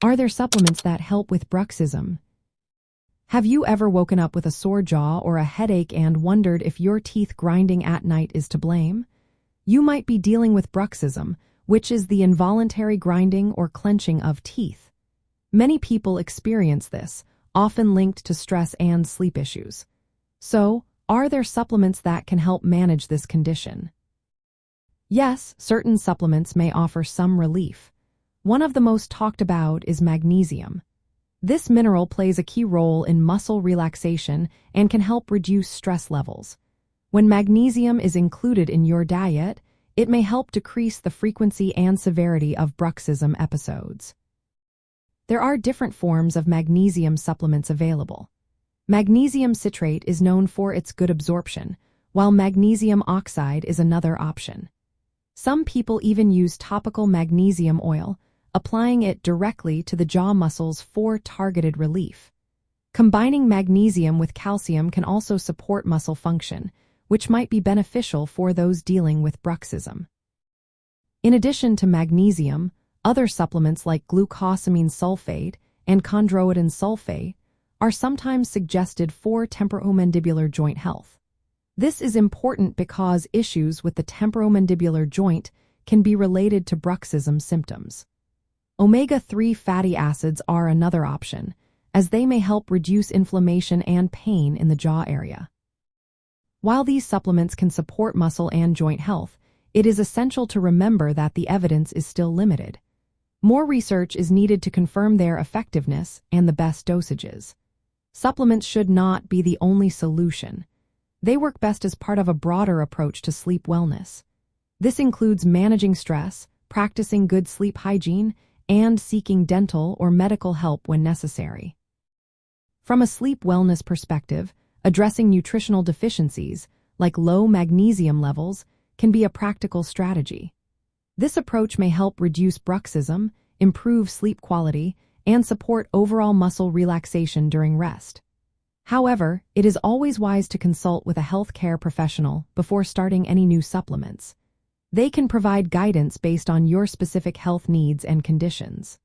Are there supplements that help with bruxism? Have you ever woken up with a sore jaw or a headache and wondered if your teeth grinding at night is to blame? You might be dealing with bruxism, which is the involuntary grinding or clenching of teeth. Many people experience this, often linked to stress and sleep issues. So, are there supplements that can help manage this condition? Yes, certain supplements may offer some relief. One of the most talked about is magnesium. This mineral plays a key role in muscle relaxation and can help reduce stress levels. When magnesium is included in your diet, it may help decrease the frequency and severity of bruxism episodes. There are different forms of magnesium supplements available. Magnesium citrate is known for its good absorption, while magnesium oxide is another option. Some people even use topical magnesium oil, applying it directly to the jaw muscles for targeted relief. Combining magnesium with calcium can also support muscle function, which might be beneficial for those dealing with bruxism. In addition to magnesium, other supplements like glucosamine sulfate and chondroitin sulfate are sometimes suggested for temporomandibular joint health. This is important because issues with the temporomandibular joint can be related to bruxism symptoms. Omega-3 fatty acids are another option, as they may help reduce inflammation and pain in the jaw area. While these supplements can support muscle and joint health, it is essential to remember that the evidence is still limited. More research is needed to confirm their effectiveness and the best dosages. Supplements should not be the only solution. They work best as part of a broader approach to sleep wellness. This includes managing stress, practicing good sleep hygiene, and seeking dental or medical help when necessary. From a sleep wellness perspective, addressing nutritional deficiencies, like low magnesium levels, can be a practical strategy. This approach may help reduce bruxism, improve sleep quality, and support overall muscle relaxation during rest. However, it is always wise to consult with a healthcare professional before starting any new supplements. They can provide guidance based on your specific health needs and conditions.